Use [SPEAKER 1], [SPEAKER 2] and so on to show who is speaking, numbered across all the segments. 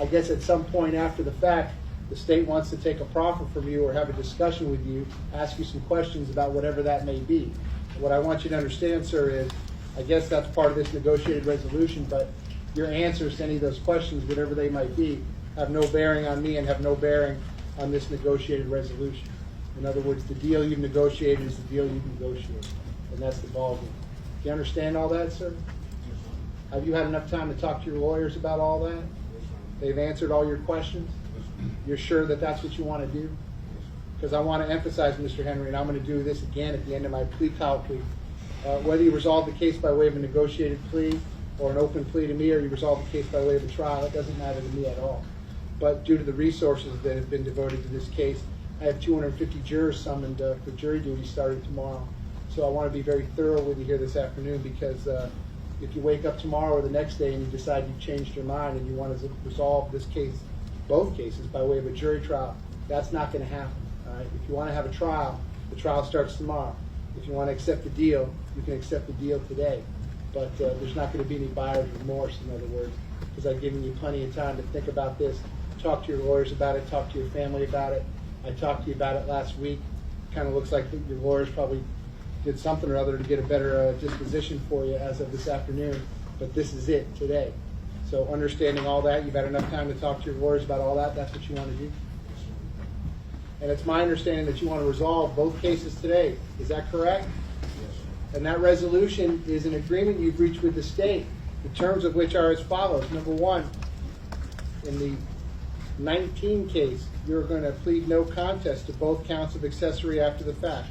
[SPEAKER 1] I guess at some point after the fact, the state wants to take a proffer from you or have a discussion with you, ask you some questions about whatever that may be. What I want you to understand, sir, is I guess that's part of this negotiated resolution, but your answers to any of those questions, whatever they might be, have no bearing on me and have no bearing on this negotiated resolution. In other words, the deal you've negotiated is the deal you've negotiated, and that's the ballgame. Do you understand all that, sir? Have you had enough time to talk to your lawyers about all that? They've answered all your questions? You're sure that that's what you want to do? Because I want to emphasize, Mr. Henry, and I'm going to do this again at the end of my plea colloquy, whether you resolve the case by way of a negotiated plea or an open plea to me, or you resolve the case by way of a trial, it doesn't matter to me at all. But due to the resources that have been devoted to this case, I have 250 jurors summoned for jury duty starting tomorrow. So I want to be very thorough with you here this afternoon, because if you wake up tomorrow or the next day and you decide you've changed your mind and you want to resolve this case, both cases, by way of a jury trial, that's not going to happen. All right? If you want to have a trial, the trial starts tomorrow. If you want to accept the deal, you can accept the deal today. But there's not going to be any buyer's remorse, in other words, because I've given you plenty of time to think about this, talk to your lawyers about it, talk to your family about it. I talked to you about it last week. Kind of looks like your lawyers probably did something or other to get a better disposition for you as of this afternoon, but this is it today. So understanding all that, you've had enough time to talk to your lawyers about all that, that's what you want to do? And it's my understanding that you want to resolve both cases today. Is that correct?
[SPEAKER 2] Yes.
[SPEAKER 1] And that resolution is an agreement you've reached with the state, the terms of which are as follows. Number one, in the 19 case, you're going to plead no contest to both counts of accessory after the fact.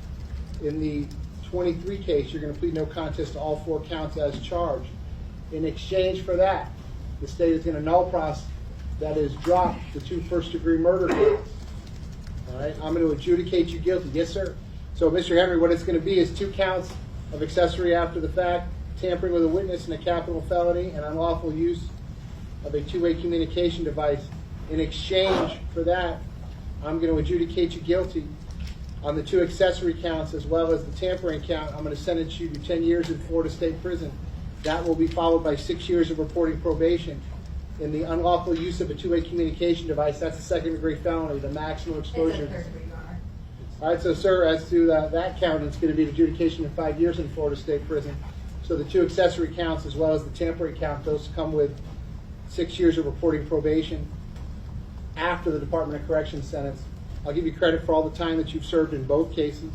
[SPEAKER 1] In the 23 case, you're going to plead no contest to all 4 counts as charged. In exchange for that, the state is going to null process, that is, drop the 2 first-degree murder counts. All right, I'm going to adjudicate you guilty. Yes, sir. So, Mr. Henry, what it's going to be is 2 counts of accessory after the fact, tampering with a witness in a capital felony, and unlawful use of a two-way communication device. In exchange for that, I'm going to adjudicate you guilty on the 2 accessory counts as well as the tampering count. I'm going to sentence you to 10 years in Florida State Prison. That will be followed by 6 years of reporting probation. In the unlawful use of a two-way communication device, that's a 2nd-degree felony, the maximum exposure. All right, so, sir, as to that count, it's going to be the adjudication of 5 years in Florida State Prison. So the 2 accessory counts as well as the tampering count, those come with 6 years of reporting probation after the Department of Corrections sentence. I'll give you credit for all the time that you've served in both cases.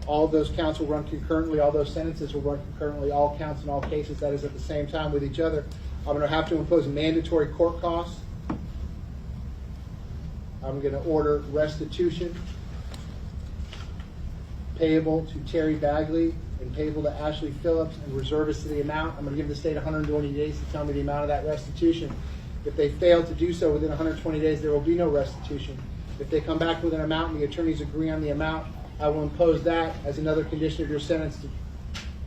[SPEAKER 1] All of those counts will run concurrently. All those sentences will run concurrently. All counts in all cases, that is at the same time with each other. I'm going to have to impose mandatory court costs. I'm going to order restitution payable to Terry Bagley and payable to Ashley Phillips and reservists to the amount. I'm going to give the state 120 days to tell me the amount of that restitution. If they fail to do so within 120 days, there will be no restitution. If they come back with an amount and the attorneys agree on the amount, I will impose that as another condition of your sentence to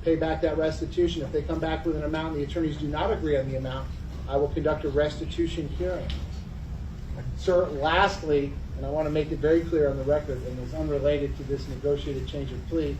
[SPEAKER 1] pay back that restitution. If they come back with an amount and the attorneys do not agree on the amount, I will conduct a restitution hearing. Sir, lastly, and I want to make it very clear on the record, and it's unrelated to this negotiated change of plea,